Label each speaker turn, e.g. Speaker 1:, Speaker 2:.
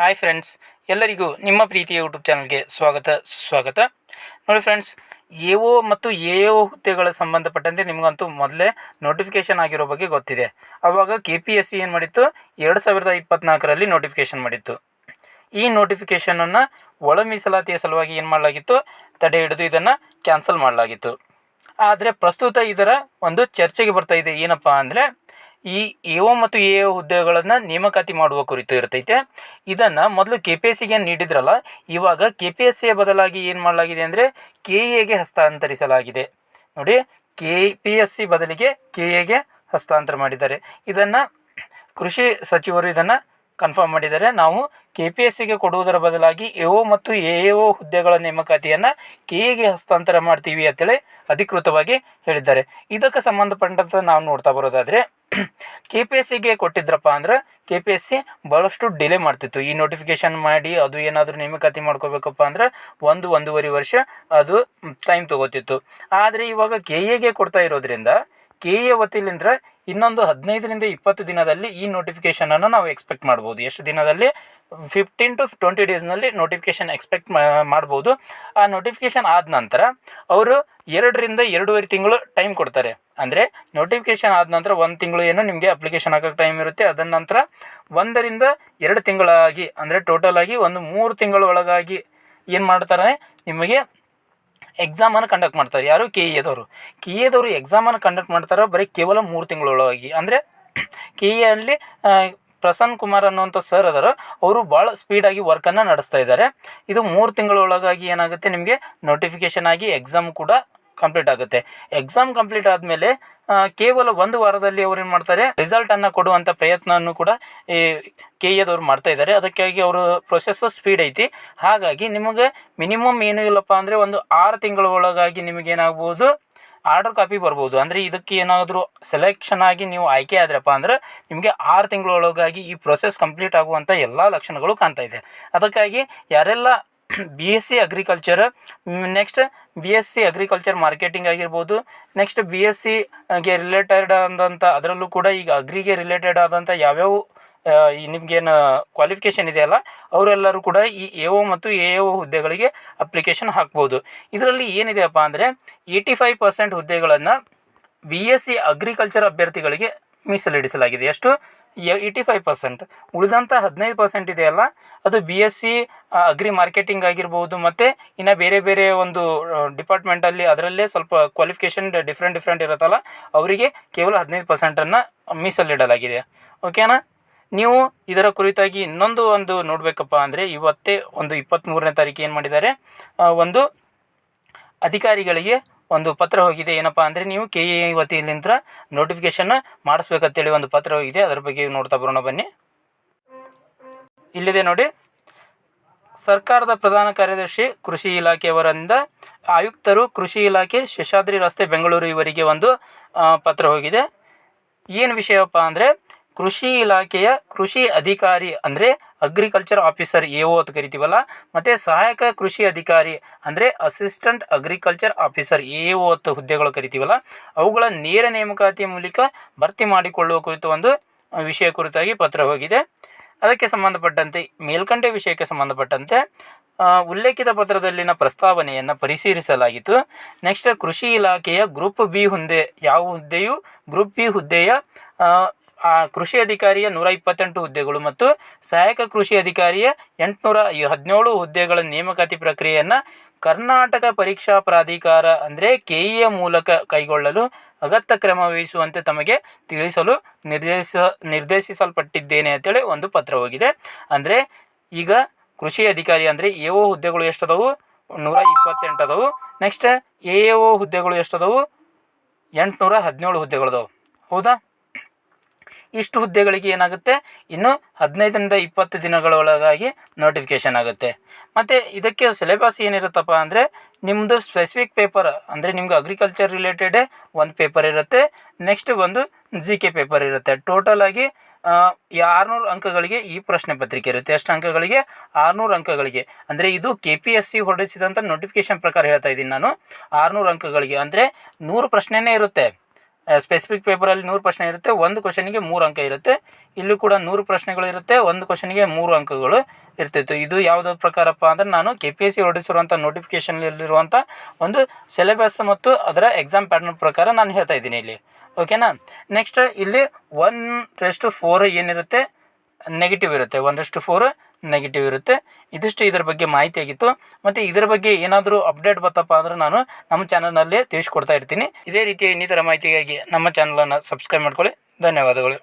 Speaker 1: Hi friends, ಎಲ್ಲರಿಗೂ ನಿಮ್ಮ ಪ್ರೀತಿಯ ಯೂಟ್ಯೂಬ್ ಚಾನಲ್ಗೆ ಸ್ವಾಗತ ಸುಸ್ವಾಗತ. ನೋಡಿ ಫ್ರೆಂಡ್ಸ್, ಎ.ಒ ಮತ್ತು ಎ.ಒ ಹುದ್ದೆಗಳ ಸಂಬಂಧಪಟ್ಟಂತೆ ನಿಮಗಂತೂ ಮೊದಲೇ ನೋಟಿಫಿಕೇಷನ್ ಆಗಿರೋ ಬಗ್ಗೆ ಗೊತ್ತಿದೆ. ಆವಾಗ KPSC ಏನು ಮಾಡಿತ್ತು, 2024ರಲ್ಲಿ ನೋಟಿಫಿಕೇಷನ್ ಮಾಡಿತ್ತು. ಈ ನೋಟಿಫಿಕೇಷನನ್ನು ಒಳ ಮೀಸಲಾತಿಯ ಸಲುವಾಗಿ ಏನು ಮಾಡಲಾಗಿತ್ತು, ತಡೆ ಹಿಡಿದು ಇದನ್ನು ಕ್ಯಾನ್ಸಲ್ ಮಾಡಲಾಗಿತ್ತು. ಆದರೆ ಪ್ರಸ್ತುತ ಇದರ ಒಂದು ಚರ್ಚೆಗೆ ಬರ್ತಾ ಇದೆ. ಏನಪ್ಪ ಅಂದರೆ, ಈ ಎ.ಒ ಮತ್ತು ಎ.ಒ ಹುದ್ದೆಗಳನ್ನು ನೇಮಕಾತಿ ಮಾಡುವ ಕುರಿತು ಇರ್ತೈತೆ. ಇದನ್ನು ಮೊದಲು KPSCಗೆ ನೀಡಿದ್ರಲ್ಲ, ಇವಾಗ KPSCಯ ಬದಲಾಗಿ ಏನು ಮಾಡಲಾಗಿದೆ ಅಂದರೆ KEAಗೆ ಹಸ್ತಾಂತರಿಸಲಾಗಿದೆ. ನೋಡಿ, KPSC ಬದಲಿಗೆ KEAಗೆ ಹಸ್ತಾಂತರ ಮಾಡಿದ್ದಾರೆ. ಇದನ್ನು ಕೃಷಿ ಸಚಿವರು ಇದನ್ನು ಕನ್ಫರ್ಮ್ ಮಾಡಿದ್ದಾರೆ. ನಾವು KPSCಗೆ ಕೊಡುವುದರ ಬದಲಾಗಿ ಎ.ಒ ಮತ್ತು ಎ.ಒ ಹುದ್ದೆಗಳ ನೇಮಕಾತಿಯನ್ನು KEAಗೆ ಹಸ್ತಾಂತರ ಮಾಡ್ತೀವಿ ಅಂತೇಳಿ ಅಧಿಕೃತವಾಗಿ ಹೇಳಿದ್ದಾರೆ. ಇದಕ್ಕೆ ಸಂಬಂಧಪಟ್ಟಂತೆ ನಾವು ನೋಡ್ತಾ ಬರೋದಾದರೆ, KPSCಗೆ ಕೊಟ್ಟಿದ್ರಪ್ಪ ಅಂದ್ರೆ KPSC ಭಾಳಷ್ಟು ಡಿಲೇ ಮಾಡ್ತಿತ್ತು. ಈ ನೋಟಿಫಿಕೇಷನ್ ಮಾಡಿ ಅದು ಏನಾದರೂ ನೇಮಕಾತಿ ಮಾಡ್ಕೋಬೇಕಪ್ಪ ಅಂದ್ರೆ 1-1.5 ವರ್ಷ ಅದು ಟೈಮ್ ತೊಗೋತಿತ್ತು. ಆದರೆ ಇವಾಗ KEAಗೆ ಕೊಡ್ತಾ ಇರೋದ್ರಿಂದ KEA ವತಿಲಿಂದ ಇನ್ನೊಂದು 15ರಿಂದ 20 ದಿನದಲ್ಲಿ ಈ ನೋಟಿಫಿಕೇಷನನ್ನು ನಾವು ಎಕ್ಸ್ಪೆಕ್ಟ್ ಮಾಡ್ಬೋದು. ಎಷ್ಟು ದಿನದಲ್ಲಿ? 15 to 20 ಡೇಸ್ನಲ್ಲಿ ನೋಟಿಫಿಕೇಷನ್ ಎಕ್ಸ್ಪೆಕ್ಟ್ ಮಾಡ್ಬೋದು. ಆ ನೋಟಿಫಿಕೇಷನ್ ಆದ ನಂತರ ಅವರು 2ರಿಂದ 2.5 ತಿಂಗಳು ಟೈಮ್ ಕೊಡ್ತಾರೆ. ಅಂದರೆ ನೋಟಿಫಿಕೇಷನ್ ಆದ ನಂತರ 1 ತಿಂಗಳು ಏನು ನಿಮಗೆ ಅಪ್ಲಿಕೇಶನ್ ಹಾಕೋಕ್ಕೆ ಟೈಮ್ ಇರುತ್ತೆ. ಅದರ ನಂತರ 1ರಿಂದ 2 ತಿಂಗಳಾಗಿ, ಅಂದರೆ ಟೋಟಲ್ ಆಗಿ ಒಂದು 3 ತಿಂಗಳ ಒಳಗಾಗಿ ಏನು ಮಾಡ್ತಾರೆ, ನಿಮಗೆ ಎಕ್ಸಾಮನ್ನು ಕಂಡಕ್ಟ್ ಮಾಡ್ತಾರೆ. ಯಾರು? KEAದವರು ಎಕ್ಸಾಮನ್ನು ಕಂಡಕ್ಟ್ ಮಾಡ್ತಾರೆ ಬರೀ ಕೇವಲ 3 ತಿಂಗಳೊಳಗಾಗಿ. ಅಂದರೆ KEAಲ್ಲಿ ಪ್ರಸನ್ನ ಕುಮಾರ್ ಅನ್ನುವಂಥ ಸರ್ ಅದರ, ಅವರು ಭಾಳ ಸ್ಪೀಡಾಗಿ ವರ್ಕನ್ನು ನಡೆಸ್ತಾ ಇದ್ದಾರೆ. ಇದು 3 ತಿಂಗಳೊಳಗಾಗಿ ಏನಾಗುತ್ತೆ, ನಿಮಗೆ ನೋಟಿಫಿಕೇಷನ್ ಆಗಿ ಎಕ್ಸಾಮ್ ಕೂಡ ಕಂಪ್ಲೀಟ್ ಆಗುತ್ತೆ. ಎಕ್ಸಾಮ್ ಕಂಪ್ಲೀಟ್ ಆದಮೇಲೆ ಕೇವಲ 1 ವಾರದಲ್ಲಿ ಅವ್ರು ಏನು ಮಾಡ್ತಾರೆ, ರಿಸಲ್ಟನ್ನು ಕೊಡುವಂಥ ಪ್ರಯತ್ನವನ್ನು ಕೂಡ ಈ KEAದವ್ರು ಮಾಡ್ತಾ ಇದ್ದಾರೆ. ಅದಕ್ಕಾಗಿ ಅವರು ಪ್ರೊಸೆಸ್ ಸ್ಪೀಡ್ ಐತಿ. ಹಾಗಾಗಿ ನಿಮಗೆ ಮಿನಿಮಮ್ ಏನೂ ಇಲ್ಲಪ್ಪ ಅಂದರೆ ಒಂದು 6 ತಿಂಗಳ ಒಳಗಾಗಿ ನಿಮಗೇನಾಗ್ಬೋದು, ಆರ್ಡರ್ ಕಾಪಿ ಬರ್ಬೋದು. ಅಂದರೆ ಇದಕ್ಕೆ ಏನಾದರೂ ಸೆಲೆಕ್ಷನ್ ಆಗಿ ನೀವು ಆಯ್ಕೆ ಆದ್ರಪ್ಪ ಅಂದ್ರೆ ನಿಮಗೆ 6 ತಿಂಗಳೊಳಗಾಗಿ ಈ ಪ್ರೊಸೆಸ್ ಕಂಪ್ಲೀಟ್ ಆಗುವಂಥ ಎಲ್ಲ ಲಕ್ಷಣಗಳು ಕಾಣ್ತಾ ಇದೆ. ಅದಕ್ಕಾಗಿ ಯಾರೆಲ್ಲ BSc agriculture, next BSc agriculture marketing ಆಗಿರ್ಬೋದು, ನೆಕ್ಸ್ಟ್ BScಗೆ ರಿಲೇಟೆಡ್ ಆದಂಥ, ಅದರಲ್ಲೂ ಕೂಡ ಈಗ ಅಗ್ರಿಗೆ ರಿಲೇಟೆಡ್ ಆದಂಥ ಯಾವ್ಯಾವ ನಿಮಗೇನು ಕ್ವಾಲಿಫಿಕೇಷನ್ ಇದೆಯಲ್ಲ, ಅವರೆಲ್ಲರೂ ಕೂಡ ಈ ಎ.ಒ ಮತ್ತು ಎ.ಒ ಹುದ್ದೆಗಳಿಗೆ ಅಪ್ಲಿಕೇಶನ್ ಹಾಕ್ಬೋದು. ಇದರಲ್ಲಿ ಏನಿದೆಯಪ್ಪ ಅಂದರೆ 85% ಹುದ್ದೆಗಳನ್ನು BSc ಅಗ್ರಿಕಲ್ಚರ್ ಅಭ್ಯರ್ಥಿಗಳಿಗೆ ಮೀಸಲಿಡಿಸಲಾಗಿದೆ. ಎಷ್ಟು? 85%. ಉಳಿದಂಥ 15% ಇದೆಯಲ್ಲ, ಅದು BSc ಅಗ್ರಿ ಮಾರ್ಕೆಟಿಂಗ್ ಆಗಿರ್ಬೋದು, ಮತ್ತು ಇನ್ನು ಬೇರೆ ಬೇರೆ ಒಂದು ಡಿಪಾರ್ಟ್ಮೆಂಟಲ್ಲಿ ಅದರಲ್ಲೇ ಸ್ವಲ್ಪ ಕ್ವಾಲಿಫಿಕೇಷನ್ ಡಿಫ್ರೆಂಟ್ ಇರುತ್ತಲ್ಲ, ಅವರಿಗೆ ಕೇವಲ 15%ಅನ್ನು ಮೀಸಲಿಡಲಾಗಿದೆ. ಓಕೆನಾ? ನೀವು ಇದರ ಕುರಿತಾಗಿ ಇನ್ನೊಂದು ನೋಡಬೇಕಪ್ಪ ಅಂದರೆ, ಇವತ್ತೇ ಒಂದು 23ನೇ ತಾರೀಕು ಏನು ಮಾಡಿದ್ದಾರೆ, ಒಂದು ಅಧಿಕಾರಿಗಳಿಗೆ ಒಂದು ಪತ್ರ ಹೋಗಿದೆ. ಏನಪ್ಪ ಅಂದರೆ, ನೀವು KEA ವತಿಯಿಂದ ನೋಟಿಫಿಕೇಷನ್ ಮಾಡಿಸ್ಬೇಕಂತೇಳಿ ಒಂದು ಪತ್ರ ಹೋಗಿದೆ. ಅದರ ಬಗ್ಗೆ ನೋಡ್ತಾ ಬರೋಣ ಬನ್ನಿ. ಇಲ್ಲಿದೆ ನೋಡಿ, ಸರ್ಕಾರದ ಪ್ರಧಾನ ಕಾರ್ಯದರ್ಶಿ ಕೃಷಿ ಇಲಾಖೆಯವರಿಂದ ಆಯುಕ್ತರು ಕೃಷಿ ಇಲಾಖೆ, ಶೇಷಾದ್ರಿ ರಸ್ತೆ, ಬೆಂಗಳೂರು ಇವರಿಗೆ ಒಂದು ಪತ್ರ ಹೋಗಿದೆ. ಏನು ವಿಷಯಪ್ಪ ಅಂದರೆ, ಕೃಷಿ ಇಲಾಖೆಯ ಕೃಷಿ ಅಧಿಕಾರಿ ಅಂದರೆ ಅಗ್ರಿಕಲ್ಚರ್ ಆಫೀಸರ್ ಎ.ಒ ಅಂತ ಕರಿತೀವಲ್ಲ, ಮತ್ತು ಸಹಾಯಕ ಕೃಷಿ ಅಧಿಕಾರಿ ಅಂದರೆ ಅಸಿಸ್ಟೆಂಟ್ ಅಗ್ರಿಕಲ್ಚರ್ ಆಫೀಸರ್ ಎ.ಒ ಅಂತ ಹುದ್ದೆಗಳು ಕರಿತೀವಲ್ಲ, ಅವುಗಳ ನೇರ ನೇಮಕಾತಿಯ ಮೂಲಕ ಭರ್ತಿ ಮಾಡಿಕೊಳ್ಳುವ ಕುರಿತು ಒಂದು ವಿಷಯ ಕುರಿತಾಗಿ ಪತ್ರ ಹೋಗಿದೆ. ಅದಕ್ಕೆ ಸಂಬಂಧಪಟ್ಟಂತೆ ಮೇಲ್ಕಂಡ ವಿಷಯಕ್ಕೆ ಸಂಬಂಧಪಟ್ಟಂತೆ ಉಲ್ಲೇಖಿತ ಪತ್ರದಲ್ಲಿನ ಪ್ರಸ್ತಾವನೆಯನ್ನು ಪರಿಶೀಲಿಸಲಾಗಿತ್ತು. ನೆಕ್ಸ್ಟ್, ಕೃಷಿ ಇಲಾಖೆಯ ಗ್ರೂಪ್ ಬಿ ಹುದ್ದೆ, ಯಾವ ಹುದ್ದೆಯು ಗ್ರೂಪ್ ಬಿ ಹುದ್ದೆಯ ಕೃಷಿ ಅಧಿಕಾರಿಯ 128 ಹುದ್ದೆಗಳು ಮತ್ತು ಸಹಾಯಕ ಕೃಷಿ ಅಧಿಕಾರಿಯ 817 ಹುದ್ದೆಗಳ ನೇಮಕಾತಿ ಪ್ರಕ್ರಿಯೆಯನ್ನು ಕರ್ನಾಟಕ ಪರೀಕ್ಷಾ ಪ್ರಾಧಿಕಾರ ಅಂದರೆ KEA ಮೂಲಕ ಕೈಗೊಳ್ಳಲು ಅಗತ್ಯ ಕ್ರಮ ವಹಿಸುವಂತೆ ತಮಗೆ ತಿಳಿಸಲು ನಿರ್ದೇಶಿಸಲ್ಪಟ್ಟಿದ್ದೇನೆ ಅಂತೇಳಿ ಒಂದು ಪತ್ರ ಹೋಗಿದೆ. ಅಂದರೆ ಈಗ ಕೃಷಿ ಅಧಿಕಾರಿ ಅಂದರೆ ಎ.ಒ ಹುದ್ದೆಗಳು ಎಷ್ಟದವು? 128 ಅದಾವು. ನೆಕ್ಸ್ಟ್ ಎ.ಒ ಹುದ್ದೆಗಳು ಎಷ್ಟದವು? 817 ಹುದ್ದೆಗಳದವು. ಹೌದಾ? ಇಷ್ಟು ಹುದ್ದೆಗಳಿಗೆ ಏನಾಗುತ್ತೆ, ಇನ್ನು 15ರಿಂದ 20 ದಿನಗಳೊಳಗಾಗಿ ನೋಟಿಫಿಕೇಷನ್ ಆಗುತ್ತೆ. ಮತ್ತು ಇದಕ್ಕೆ ಸಿಲೆಬಸ್ ಏನಿರುತ್ತಪ್ಪ ಅಂದರೆ, ನಿಮ್ಮದು ಸ್ಪೆಸಿಫಿಕ್ ಪೇಪರ್ ಅಂದರೆ ನಿಮ್ಗೆ ಅಗ್ರಿಕಲ್ಚರ್ ರಿಲೇಟೆಡೇ ಒಂದು ಪೇಪರ್ ಇರುತ್ತೆ. ನೆಕ್ಸ್ಟ್ ಒಂದು GK ಪೇಪರ್ ಇರುತ್ತೆ. ಟೋಟಲ್ ಆಗಿ 600 ಅಂಕಗಳಿಗೆ ಈ ಪ್ರಶ್ನೆ ಪತ್ರಿಕೆ ಇರುತ್ತೆ. ಎಷ್ಟು ಅಂಕಗಳಿಗೆ? 600 ಅಂಕಗಳಿಗೆ. ಅಂದರೆ ಇದು KPSC ಹೊರಡಿಸಿದಂಥ ನೋಟಿಫಿಕೇಷನ್ ಪ್ರಕಾರ ಹೇಳ್ತಾ ಇದ್ದೀನಿ ನಾನು. 600 ಅಂಕಗಳಿಗೆ ಅಂದರೆ 100 ಪ್ರಶ್ನೆನೇ ಇರುತ್ತೆ. ಸ್ಪೆಸಿಫಿಕ್ ಪೇಪರಲ್ಲಿ 100 ಪ್ರಶ್ನೆ ಇರುತ್ತೆ, ಒಂದು ಕ್ವಶನಿಗೆ 3 ಅಂಕ ಇರುತ್ತೆ. ಇಲ್ಲೂ ಕೂಡ 100 ಪ್ರಶ್ನೆಗಳು ಇರುತ್ತೆ, ಒಂದು ಕ್ವಶನಿಗೆ 3 ಅಂಕಗಳು ಇರ್ತಿತ್ತು. ಇದು ಯಾವುದರ ಪ್ರಕಾರಪ್ಪ ಅಂದರೆ ನಾನು KPSC ಹೊರಡಿಸಿರುವಂಥ ನೋಟಿಫಿಕೇಷನಲ್ಲಿರುವಂಥ ಒಂದು ಸಿಲೆಬಸ್ ಮತ್ತು ಅದರ ಎಕ್ಸಾಮ್ ಪ್ಯಾಟರ್ನ್ ಪ್ರಕಾರ ನಾನು ಹೇಳ್ತಾ ಇದ್ದೀನಿ ಇಲ್ಲಿ. ಓಕೆನಾ. ನೆಕ್ಸ್ಟ್ ಇಲ್ಲಿ 1:4 ಏನಿರುತ್ತೆ ನೆಗೆಟಿವ್ ಇರುತ್ತೆ, 1:4 ನೆಗೆಟಿವ್ ಇರುತ್ತೆ. ಇದಿಷ್ಟು ಇದರ ಬಗ್ಗೆ ಮಾಹಿತಿ ಆಗಿತ್ತು. ಮತ್ತು ಇದರ ಬಗ್ಗೆ ಏನಾದರೂ ಅಪ್ಡೇಟ್ ಬತ್ತಪ್ಪ ಅಂದರೆ ನಾನು ನಮ್ಮ ಚಾನಲ್ನಲ್ಲಿ ತಿಳಿಸ್ಕೊಡ್ತಾ ಇರ್ತೀನಿ. ಇದೇ ರೀತಿಯ ಇನ್ನಿತರ ಮಾಹಿತಿಗಾಗಿ ನಮ್ಮ ಚಾನಲನ್ನು ಸಬ್ಸ್ಕ್ರೈಬ್ ಮಾಡ್ಕೊಳ್ಳಿ. ಧನ್ಯವಾದಗಳು.